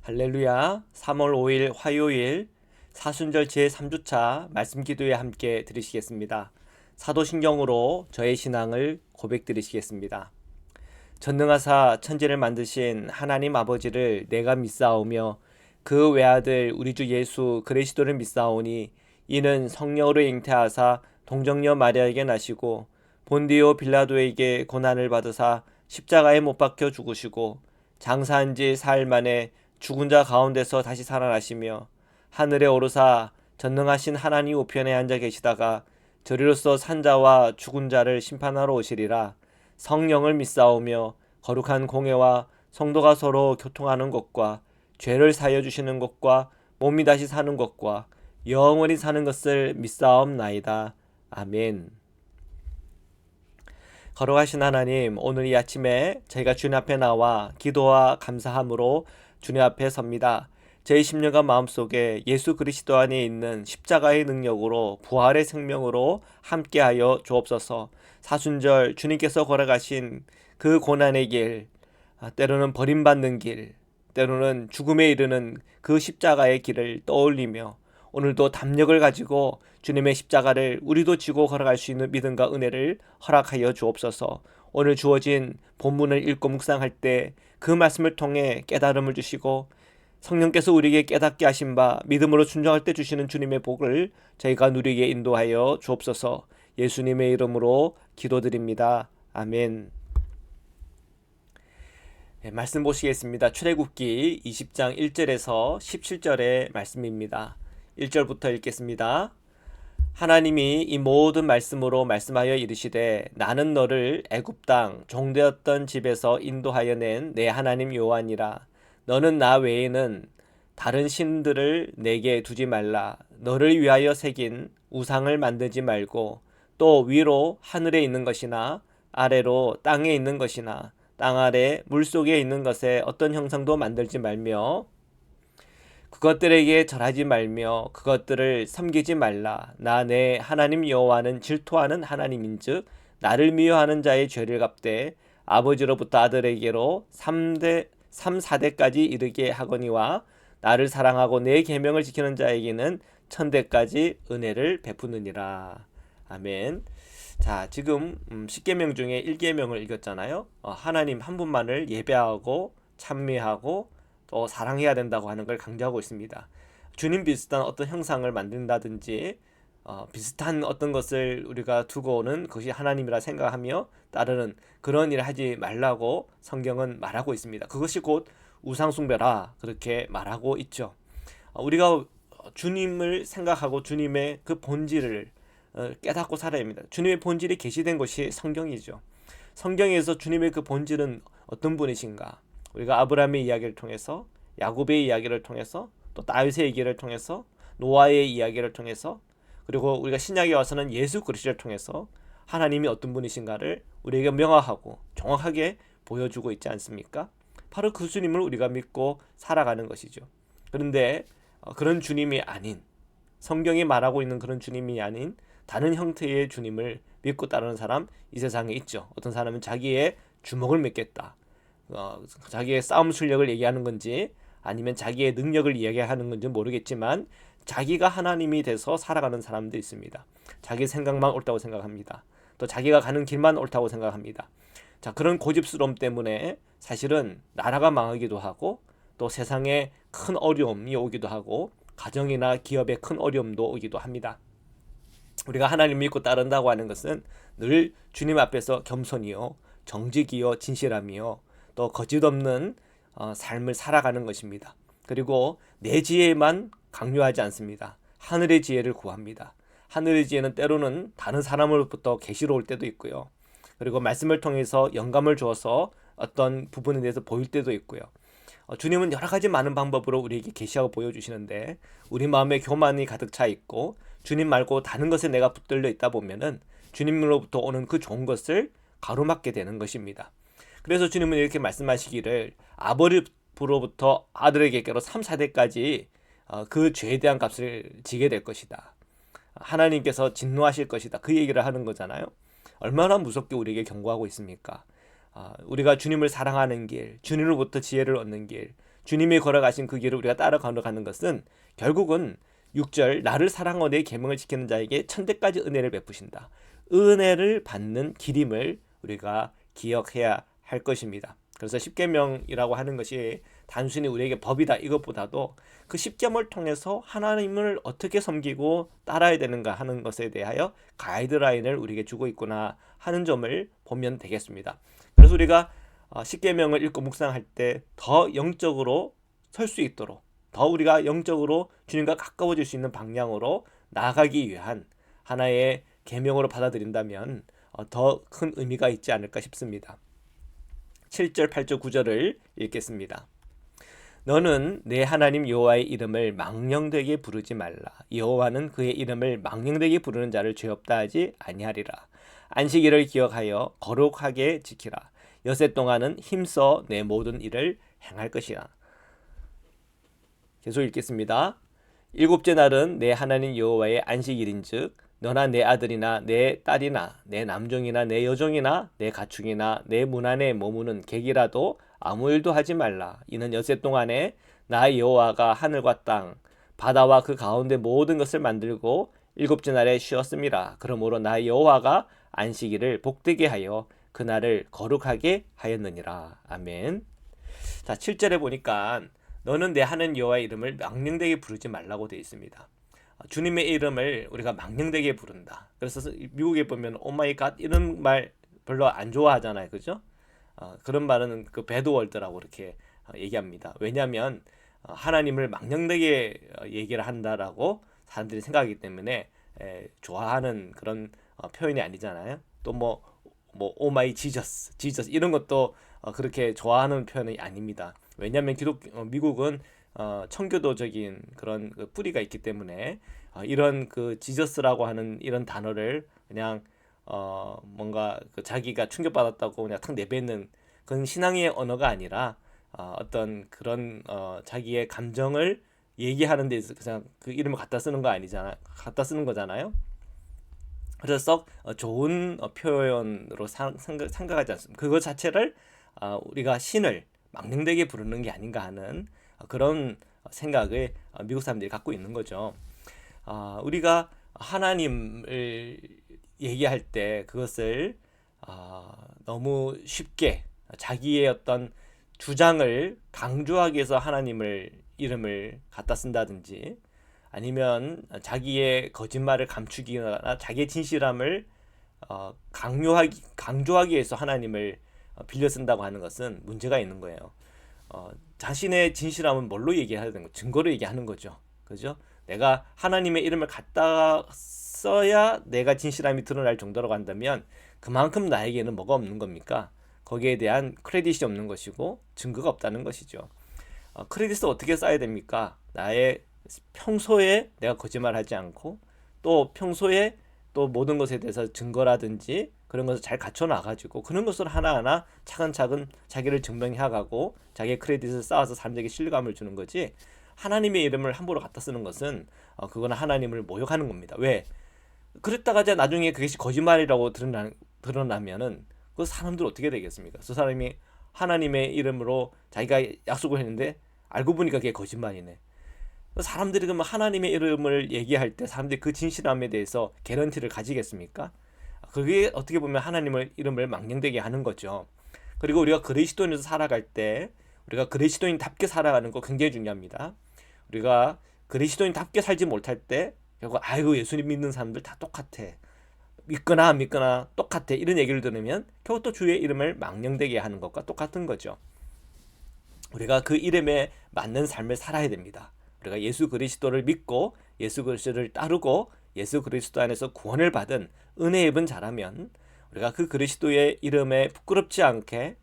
할렐루야. 3월 5일 화요일 사순절 제3주차 말씀 기도에 함께 들으시겠습니다. 사도신경으로 저의 신앙을 고백드리시겠습니다. 전능하사 천지를 만드신 하나님 아버지를 내가 믿사오며 그 외아들 우리 주 예수 그리스도를 믿사오니 이는 성령으로 잉태하사 동정녀 마리아에게 나시고 본디오 빌라도에게 고난을 받으사 십자가에 못 박혀 죽으시고 장사한 지 사흘 만에 죽은 자 가운데서 다시 살아나시며 하늘에 오르사 전능하신 하나님 우편에 앉아 계시다가 저리로서 산자와 죽은 자를 심판하러 오시리라. 성령을 믿사오며 거룩한 공회와 성도가 서로 교통하는 것과 죄를 사하여 주시는 것과 몸이 다시 사는 것과 영원히 사는 것을 믿사옵나이다. 아멘. 거룩하신 하나님, 오늘 이 아침에 저희가 주님 앞에 나와 기도와 감사함으로 주님 앞에 섭니다. 제 심령과 마음속에 예수 그리스도 안에 있는 십자가의 능력으로 부활의 생명으로 함께하여 주옵소서. 사순절 주님께서 걸어가신 그 고난의 길, 때로는 버림받는 길, 때로는 죽음에 이르는 그 십자가의 길을 떠올리며 오늘도 담력을 가지고 주님의 십자가를 우리도 지고 걸어갈 수 있는 믿음과 은혜를 허락하여 주옵소서. 오늘 주어진 본문을 읽고 묵상할 때 그 말씀을 통해 깨달음을 주시고 성령께서 우리에게 깨닫게 하신 바 믿음으로 순종할 때 주시는 주님의 복을 저희가 누리게 인도하여 주옵소서. 예수님의 이름으로 기도드립니다. 아멘. 말씀 보시겠습니다. 출애굽기 20장 1절에서 17절의 말씀입니다. 1절부터 읽겠습니다. 하나님이 이 모든 말씀으로 말씀하여 이르시되 나는 너를 애굽 땅 종되었던 집에서 인도하여 낸 내 하나님 여호와니라. 너는 나 외에는 다른 신들을 내게 두지 말라. 너를 위하여 새긴 우상을 만들지 말고 또 위로 하늘에 있는 것이나 아래로 땅에 있는 것이나 땅 아래 물속에 있는 것에 어떤 형상도 만들지 말며 그것들에게 절하지 말며 그것들을 섬기지 말라. 나 내 하나님 여호와는 질투하는 하나님인즉 나를 미워하는 자의 죄를 갚되 아버지로부터 아들에게로 4대까지 이르게 하거니와 나를 사랑하고 내 계명을 지키는 자에게는 천대까지 은혜를 베푸느니라. 아멘. 자, 지금 10계명 중에 1계명을 읽었잖아요. 하나님 한 분만을 예배하고 찬미하고 또 사랑해야 된다고 하는 걸 강조하고 있습니다. 주님 비슷한 어떤 형상을 만든다든지 비슷한 어떤 것을 우리가 두고는 그것이 하나님이라 생각하며 따르는 그런 일을 하지 말라고 성경은 말하고 있습니다. 그것이 곧 우상숭배라 그렇게 말하고 있죠. 우리가 주님을 생각하고 주님의 그 본질을 깨닫고 살아야 합니다. 주님의 본질이 계시된 것이 성경이죠. 성경에서 주님의 그 본질은 어떤 분이신가? 우리가 아브라함의 이야기를 통해서 야곱의 이야기를 통해서 또 다윗의 얘기를 통해서 노아의 이야기를 통해서 그리고 우리가 신약에 와서는 예수 그리스도를 통해서 하나님이 어떤 분이신가를 우리에게 명확하고 정확하게 보여주고 있지 않습니까? 바로 그 주님을 우리가 믿고 살아가는 것이죠. 그런데 그런 주님이 아닌 성경이 말하고 있는 그런 주님이 아닌 다른 형태의 주님을 믿고 따르는 사람 이 세상에 있죠. 어떤 사람은 자기의 주먹을 믿겠다. 자기의 싸움 실력을 얘기하는 건지 아니면 자기의 능력을 이야기하는 건지 모르겠지만 자기가 하나님이 돼서 살아가는 사람도 있습니다. 자기 생각만 옳다고 생각합니다. 또 자기가 가는 길만 옳다고 생각합니다. 자, 그런 고집스러움 때문에 사실은 나라가 망하기도 하고 또 세상에 큰 어려움이 오기도 하고 가정이나 기업에 큰 어려움도 오기도 합니다. 우리가 하나님 믿고 따른다고 하는 것은 늘 주님 앞에서 겸손이요 정직이요 진실함이요 또 거짓 없는 삶을 살아가는 것입니다. 그리고 내 지혜만 강요하지 않습니다. 하늘의 지혜를 구합니다. 하늘의 지혜는 때로는 다른 사람으로부터 계시로 올 때도 있고요. 그리고 말씀을 통해서 영감을 주어서 어떤 부분에 대해서 보일 때도 있고요. 주님은 여러 가지 많은 방법으로 우리에게 계시하고 보여주시는데 우리 마음에 교만이 가득 차 있고 주님 말고 다른 것에 내가 붙들려 있다 보면은 주님으로부터 오는 그 좋은 것을 가로막게 되는 것입니다. 그래서 주님은 이렇게 말씀하시기를 아버지로부터 아들에게로 3, 4대까지 그 죄에 대한 값을 지게 될 것이다. 하나님께서 진노하실 것이다. 그 얘기를 하는 거잖아요. 얼마나 무섭게 우리에게 경고하고 있습니까? 우리가 주님을 사랑하는 길, 주님으로부터 지혜를 얻는 길, 주님이 걸어가신 그 길을 우리가 따라 걸어가는 것은 결국은 6절 나를 사랑하고 내 계명을 지키는 자에게 천대까지 은혜를 베푸신다. 은혜를 받는 길임을 우리가 기억해야 할 것입니다. 그래서 십계명이라고 하는 것이 단순히 우리에게 법이다 이것보다도 그 십계명을 통해서 하나님을 어떻게 섬기고 따라야 되는가 하는 것에 대하여 가이드라인을 우리에게 주고 있구나 하는 점을 보면 되겠습니다. 그래서 우리가 십계명을 읽고 묵상할 때 더 영적으로 설 수 있도록 더 우리가 영적으로 주님과 가까워질 수 있는 방향으로 나아가기 위한 하나의 계명으로 받아들인다면 더 큰 의미가 있지 않을까 싶습니다. 7절, 8절, 9절을 읽겠습니다. 너는 내 하나님 여호와의 이름을 망령되게 부르지 말라. 여호와는 그의 이름을 망령되게 부르는 자를 죄 없다 하지 아니하리라. 안식일을 기억하여 거룩하게 지키라. 여섯 동안은 힘써 내 모든 일을 행할 것이라. 계속 읽겠습니다. 일곱째 날은 내 하나님 여호와의 안식일인즉 너나 내 아들이나 내 딸이나 내 남종이나 내 여종이나 내 가축이나 내 문 안에 머무는 객이라도 아무 일도 하지 말라. 이는 여섯 동안에 나 여호와가 하늘과 땅 바다와 그 가운데 모든 것을 만들고 일곱째 날에 쉬었음이라. 그러므로 나 여호와가 안식일을 복되게 하여 그날을 거룩하게 하였느니라. 아멘. 자, 7절에 보니까 너는 내 하나님 여호와의 이름을 망령되게 부르지 말라고 되어 있습니다. 주님의 이름을 우리가 망령되게 부른다. 그래서 미국에 보면 오마이갓 이런 말 별로 안 좋아하잖아요, 그죠? 그런 말은 그 배드월드라고 이렇게 얘기합니다. 왜냐하면 하나님을 망령되게 얘기를 한다라고 사람들이 생각하기 때문에 좋아하는 그런 표현이 아니잖아요. 또 뭐 오마이 지저스 이런 것도 그렇게 좋아하는 표현이 아닙니다. 왜냐하면 미국은 청교도적인 그런 그 뿌리가 있기 때문에 이런 그 지저스라고 하는 이런 단어를 그냥 뭔가 그 자기가 충격받았다고 그냥 탁 내뱉는 그런 신앙의 언어가 아니라 어떤 그런 자기의 감정을 얘기하는 데 있어서 그냥 그 이름을 갖다 쓰는 거 아니잖아, 갖다 쓰는 거잖아요. 그래서 좋은 표현으로 생각하지 않습니다. 그것 자체를 우리가 신을 망령되게 부르는 게 아닌가 하는 그런 생각을 미국 사람들이 갖고 있는 거죠. 우리가 하나님을 얘기할 때 그것을 너무 쉽게 자기의 어떤 주장을 강조하기 위해서 하나님을 이름을 갖다 쓴다든지 아니면 자기의 거짓말을 감추기나 자기의 진실함을 강조하기 위해서 하나님을 빌려 쓴다고 하는 것은 문제가 있는 거예요. 자신의 진실함은 뭘로 얘기해야 되는 거? 증거로 얘기하는 거죠. 그죠? 내가 하나님의 이름을 갖다 써야 내가 진실함이 드러날 정도라고 한다면 그만큼 나에게는 뭐가 없는 겁니까? 거기에 대한 크레딧이 없는 것이고 증거가 없다는 것이죠. 크레딧을 어떻게 쌓아야 됩니까? 나의 평소에 내가 거짓말하지 않고 또 평소에 또 모든 것에 대해서 증거라든지 그런 것을 잘 갖춰 놔가지고 그런 것을 하나하나 차근차근 자기를 증명해가고 자기의 크레딧을 쌓아서 사람들에게 신뢰감을 주는 거지, 하나님의 이름을 함부로 갖다 쓰는 것은 그거는 하나님을 모욕하는 겁니다. 왜? 그랬다가 이제 나중에 그것이 거짓말이라고 드러나면은 그 사람들 어떻게 되겠습니까? 그 사람이 하나님의 이름으로 자기가 약속을 했는데 알고 보니까 그게 거짓말이네. 사람들이 그러면 하나님의 이름을 얘기할 때 사람들이 그 진실함에 대해서 개런티를 가지겠습니까? 그게 어떻게 보면 하나님의 이름을 망령되게 하는 거죠. 그리고 우리가 그리스도인으로 살아갈 때 우리가 그리스도인답게 살아가는 거 굉장히 중요합니다. 우리가 그리스도인답게 살지 못할 때 결국 아이고 예수님 믿는 사람들 다 똑같아, 믿거나 안 믿거나 똑같아, 이런 얘기를 들으면 결국 또 주의 이름을 망령되게 하는 것과 똑같은 거죠. 우리가 그 이름에 맞는 삶을 살아야 됩니다. 우리가 예수 그리스도를 믿고 예수 그리스도를 따르고 예수 그리스도 안에서 구원을 받은 은혜 입은 자라면 우리가 그 그리스도의 이름에 부끄럽지 않게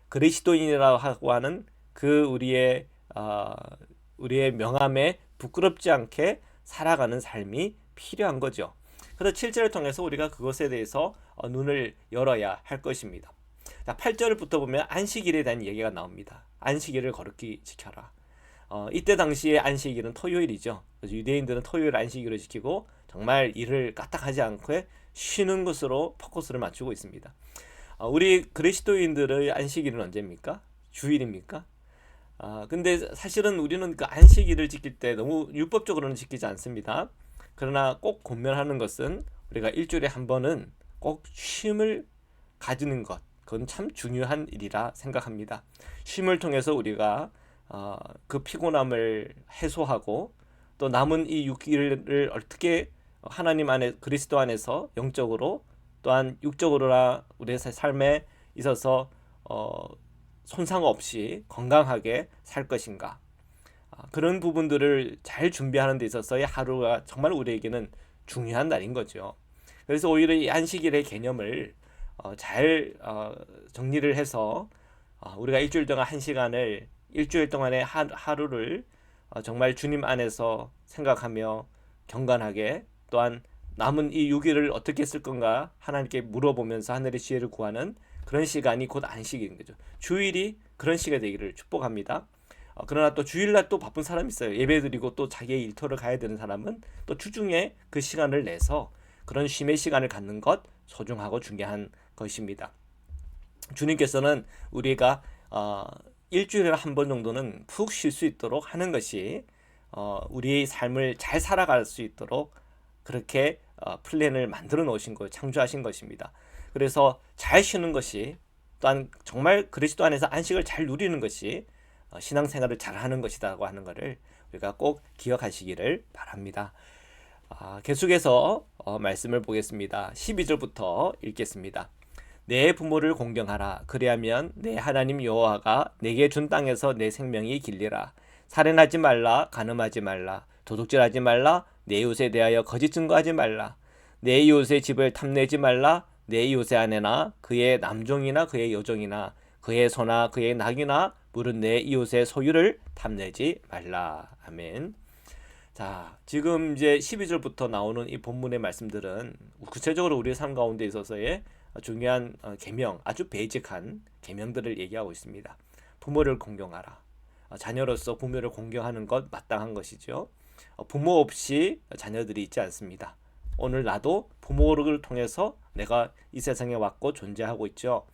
그리스도인이라고 하고 하는 그 우리의 명함에 부끄럽지 않게 살아가는 삶이 필요한 거죠. 그래서 7절을 통해서 우리가 그것에 대해서 눈을 열어야 할 것입니다. 자, 8절부터 보면 안식일에 대한 얘기가 나옵니다. 안식일을 거룩히 지켜라. 이때 당시에 안식일은 토요일이죠. 그래서 유대인들은 토요일 안식일을 지키고 정말 일을 까딱하지 않고 쉬는 것으로 포커스를 맞추고 있습니다. 우리 그리스도인들의 안식일은 언제입니까? 주일입니까? 근데 사실은 우리는 그 안식일을 지킬 때 너무 율법적으로는 지키지 않습니다. 그러나 꼭 권면하는 것은 우리가 일주일에 한 번은 꼭 쉼을 가지는 것. 그건 참 중요한 일이라 생각합니다. 쉼을 통해서 우리가 그 피곤함을 해소하고 또 남은 이 6일을 어떻게 하나님 안에 그리스도 안에서 영적으로 또한 육적으로나 우리의 삶에 있어서 손상 없이 건강하게 살 것인가, 그런 부분들을 잘 준비하는 데 있어서의 하루가 정말 우리에게는 중요한 날인 거죠. 그래서 오히려 이 안식일의 개념을 잘 정리를 해서 우리가 일주일 동안 한 시간을 일주일 동안의 하루를 정말 주님 안에서 생각하며 경건하게, 또한 남은 이 6일을 어떻게 쓸 건가 하나님께 물어보면서 하늘의 지혜를 구하는 그런 시간이 곧 안식일인 거죠. 주일이 그런 시간이 되기를 축복합니다. 그러나 또 주일날 또 바쁜 사람이 있어요. 예배드리고 또 자기의 일터를 가야 되는 사람은 또 주중에 그 시간을 내서 그런 쉼의 시간을 갖는 것 소중하고 중요한 것입니다. 주님께서는 우리가 일주일에 한 번 정도는 푹 쉴 수 있도록 하는 것이 우리의 삶을 잘 살아갈 수 있도록 그렇게 플랜을 만들어 놓으신 거, 창조하신 것입니다. 그래서 잘 쉬는 것이, 또한 정말 그리스도 안에서 안식을 잘 누리는 것이 신앙생활을 잘하는 것이라고 하는 것을 우리가 꼭 기억하시기를 바랍니다. 계속해서 말씀을 보겠습니다. 12절부터 읽겠습니다. 내 부모를 공경하라. 그리하면 내 하나님 여호와가 내게 준 땅에서 내 생명이 길리라. 살인하지 말라. 간음하지 말라. 도둑질하지 말라. 내 이웃에 대하여 거짓 증거하지 말라. 내 이웃의 집을 탐내지 말라. 내 이웃의 아내나 그의 남종이나 그의 여종이나 그의 소나 그의 낙이나 물은 내 이웃의 소유를 탐내지 말라. 아멘. 자, 지금 이제 12절부터 나오는 이 본문의 말씀들은 구체적으로 우리의 삶 가운데 있어서의 중요한 계명, 아주 베이직한 계명들을 얘기하고 있습니다. 부모를 공경하라. 자녀로서 부모를 공경하는 것 마땅한 것이죠. 부모 없이 자녀들이 있지 않습니다. 오늘 나도 부모를 통해서 내가 이 세상에 왔고 존재하고 있죠.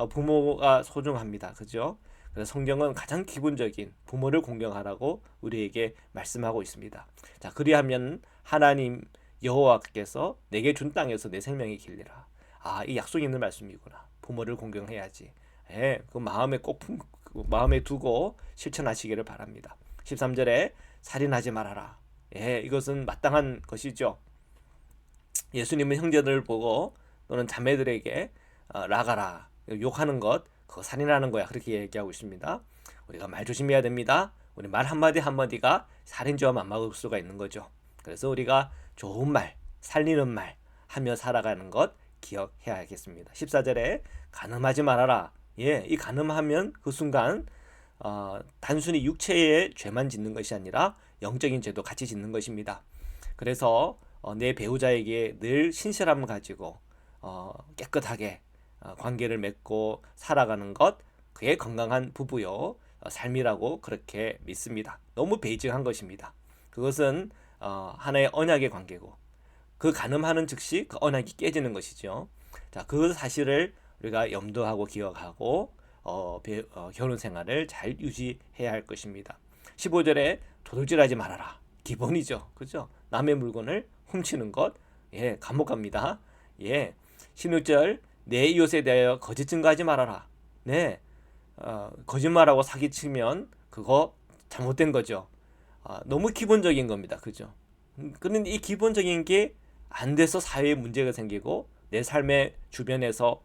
부모가 소중합니다. 그죠? 그래서 성경은 가장 기본적인 부모를 공경하라고 우리에게 말씀하고 있습니다. 자, 그리하면 하나님 여호와께서 내게 준 땅에서 내 생명이 길리라. 이 약속 있는 말씀이구나. 부모를 공경해야지. 그 마음에 꼭 마음에 두고 실천하시기를 바랍니다. 13절에 살인하지 말아라. 이것은 마땅한 것이죠. 예수님은 형제들을 보고 또는 자매들에게 라가라, 욕하는 것, 그거 살인하는 거야, 그렇게 얘기하고 있습니다. 우리가 말 조심해야 됩니다. 우리 말 한마디 한마디가 살인죄와 맞먹을 수가 있는 거죠. 그래서 우리가 좋은 말, 살리는 말 하며 살아가는 것 기억해야겠습니다. 14절에 간음하지 말아라. 이 간음하면 그 순간 단순히 육체의 죄만 짓는 것이 아니라 영적인 죄도 같이 짓는 것입니다. 그래서 내 배우자에게 늘 신실함을 가지고 깨끗하게 관계를 맺고 살아가는 것, 그게 건강한 부부요 삶이라고 그렇게 믿습니다. 너무 베이직한 것입니다. 그것은 하나의 언약의 관계고, 그 간음하는 즉시 그 언약이 깨지는 것이죠. 자, 그 사실을 우리가 염두하고 기억하고 결혼 생활을 잘 유지해야 할 것입니다. 15절에 도둑질하지 말아라. 기본이죠. 그죠? 남의 물건을 훔치는 것, 감옥 갑니다. 16절, 내 이웃에 대하여 거짓 증거하지 말아라. 거짓말하고 사기치면 그거 잘못된 거죠. 너무 기본적인 겁니다. 그죠? 그런데 이 기본적인 게 안 돼서 사회에 문제가 생기고 내 삶의 주변에서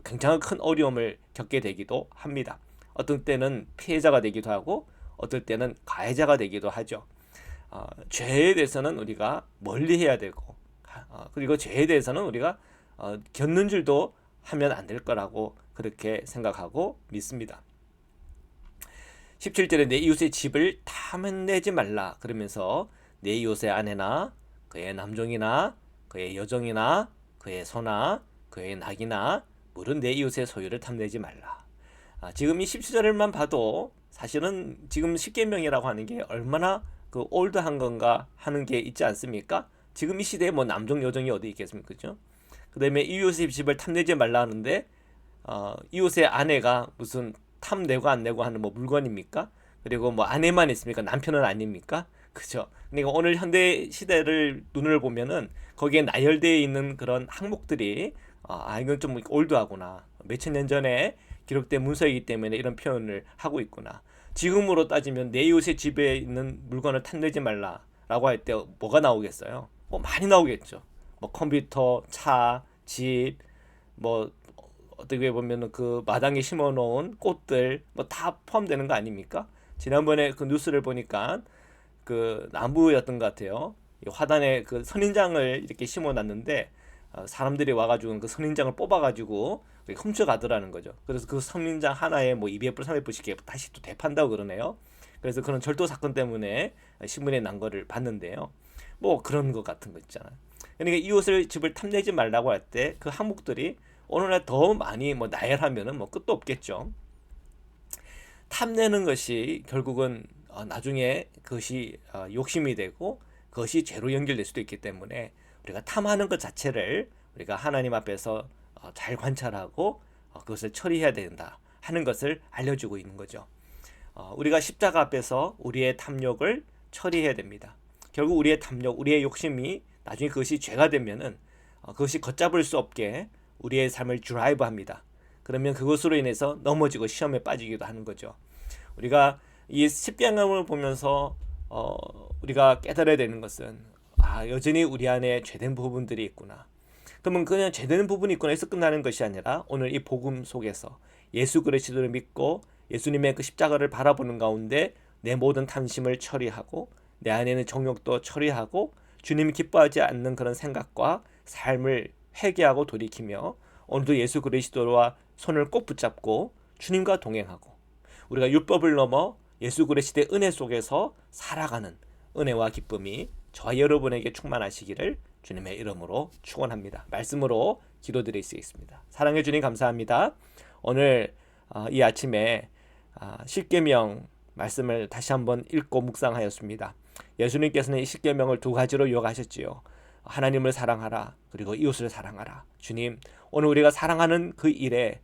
굉장히 큰 어려움을 겪게 되기도 합니다. 어떤 때는 피해자가 되기도 하고 어떨 때는 가해자가 되기도 하죠. 죄에 대해서는 우리가 멀리 해야 되고, 그리고 죄에 대해서는 우리가 겪는 줄도 하면 안 될 거라고 그렇게 생각하고 믿습니다. 17절에 내 이웃의 집을 탐내지 말라. 그러면서 내 이웃의 아내나 그의 남종이나 그의 여종이나 그의 소나 그의 낙이나 물은 내 이웃의 소유를 탐내지 말라. 지금 이 17절만 봐도 사실은 지금 십계명이라고 하는 게 얼마나 그 올드한 건가 하는 게 있지 않습니까? 지금 이 시대에 뭐 남종 여종이 어디 있겠습니까? 그죠? 그 다음에 이웃의 집을 탐내지 말라 하는데 이웃의 아내가 무슨 탐내고 안 내고 하는 뭐 물건입니까? 그리고 뭐 아내만 있습니까? 남편은 아닙니까? 그죠? 그러니까 오늘 현대 시대를 눈을 보면은 거기에 나열되어 있는 그런 항목들이 이건 좀 올드하구나. 몇천 년 전에 기록된 문서이기 때문에 이런 표현을 하고 있구나. 지금으로 따지면 내 이웃의 집에 있는 물건을 탐내지 말라라고 할 때 뭐가 나오겠어요? 뭐 많이 나오겠죠. 뭐 컴퓨터, 차, 집, 뭐 어떻게 보면은 그 마당에 심어놓은 꽃들 뭐 다 포함되는 거 아닙니까? 지난번에 그 뉴스를 보니까 그 나무였던 것 같아요. 이 화단에 그 선인장을 이렇게 심어놨는데 사람들이 와가지고 그 선인장을 뽑아가지고 훔쳐가더라는 거죠. 그래서 그 선인장 하나에 뭐 200불, 300불씩 다시 또 되판다고 그러네요. 그래서 그런 절도 사건 때문에 신문에 난 거를 봤는데요. 뭐 그런 것 같은 거 있잖아요. 그러니까 이웃을 집을 탐내지 말라고 할 때 그 항목들이 오늘날 더 많이 뭐 나열하면은 뭐 끝도 없겠죠. 탐내는 것이 결국은 나중에 그것이 욕심이 되고 그것이 죄로 연결될 수도 있기 때문에 우리가 탐하는 것 자체를 우리가 하나님 앞에서 잘 관찰하고 그것을 처리해야 된다 하는 것을 알려주고 있는 거죠. 우리가 십자가 앞에서 우리의 탐욕을 처리해야 됩니다. 결국 우리의 탐욕, 우리의 욕심이 나중에 그것이 죄가 되면은 그것이 걷잡을 수 없게 우리의 삶을 드라이브합니다. 그러면 그것으로 인해서 넘어지고 시험에 빠지기도 하는 거죠. 우리가 이 십계명을 보면서 우리가 깨달아야 되는 것은 여전히 우리 안에 죄된 부분들이 있구나. 그러면 그냥 죄된 부분이 있구나 해서 끝나는 것이 아니라 오늘 이 복음 속에서 예수 그리스도를 믿고 예수님의 그 십자가를 바라보는 가운데 내 모든 탐심을 처리하고 내 안에는 정욕도 처리하고 주님이 기뻐하지 않는 그런 생각과 삶을 회개하고 돌이키며 오늘도 예수 그리스도와 손을 꼭 붙잡고 주님과 동행하고 우리가 율법을 넘어 예수 그리스도의 은혜 속에서 살아가는 은혜와 기쁨이 저와 여러분에게 충만하시기를 주님의 이름으로 축원합니다. 말씀으로 기도드리겠습니다. 사랑해 주님 감사합니다. 오늘 이 아침에 십계명 말씀을 다시 한번 읽고 묵상하였습니다. 예수님께서는 이 십계명을 두 가지로 요구하셨지요. 하나님을 사랑하라 그리고 이웃을 사랑하라. 주님 오늘 우리가 사랑하는 그 일에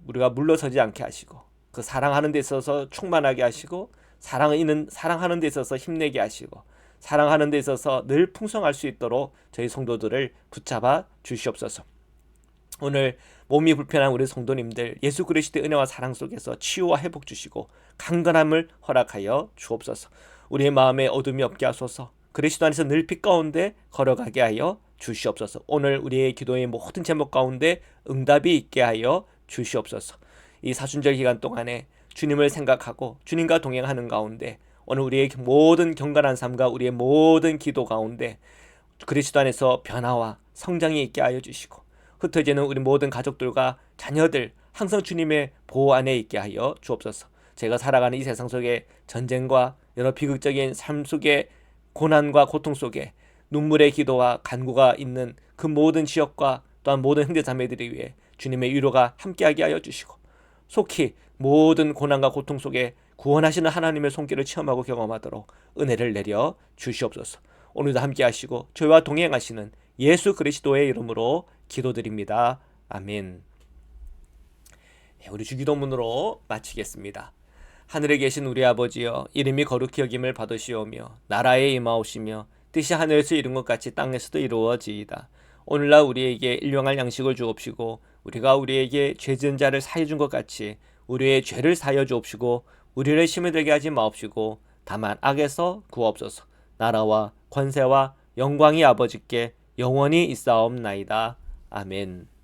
우리가 물러서지 않게 하시고 그 사랑하는 데 있어서 충만하게 하시고 사랑하는 데 있어서 힘내게 하시고 사랑하는 데 있어서 늘 풍성할 수 있도록 저희 성도들을 붙잡아 주시옵소서. 오늘 몸이 불편한 우리 성도님들 예수 그리스도의 은혜와 사랑 속에서 치유와 회복 주시고 강건함을 허락하여 주옵소서. 우리의 마음에 어둠이 없게 하소서. 그리스도 안에서 늘 빛 가운데 걸어가게 하여 주시옵소서. 오늘 우리의 기도의 모든 제목 가운데 응답이 있게 하여 주시옵소서. 이 사순절 기간 동안에 주님을 생각하고 주님과 동행하는 가운데 오늘 우리의 모든 경건한 삶과 우리의 모든 기도 가운데 그리스도 안에서 변화와 성장이 있게 하여 주시고 흩어지는 우리 모든 가족들과 자녀들 항상 주님의 보호 안에 있게 하여 주옵소서. 제가 살아가는 이 세상 속에 전쟁과 여러 비극적인 삶 속에 고난과 고통 속에 눈물의 기도와 간구가 있는 그 모든 지역과 또한 모든 형제자매들을 위해 주님의 위로가 함께하게 하여 주시고 속히 모든 고난과 고통 속에 구원하시는 하나님의 손길을 체험하고 경험하도록 은혜를 내려 주시옵소서. 오늘도 함께하시고 저희와 동행하시는 예수 그리스도의 이름으로 기도드립니다. 아멘. 우리 주기도문으로 마치겠습니다. 하늘에 계신 우리 아버지여 이름이 거룩히 여김을 받으시오며 나라에 임하오시며 뜻이 하늘에서 이룬 것 같이 땅에서도 이루어지이다. 오늘날 우리에게 일용할 양식을 주옵시고 우리가 우리에게 죄 지은 자를 사해 준 것 같이 우리의 죄를 사하여 주옵시고 우리를 시험에 들게 하지 마옵시고 다만 악에서 구하옵소서. 나라와 권세와 영광이 아버지께 영원히 있사옵나이다. 아멘.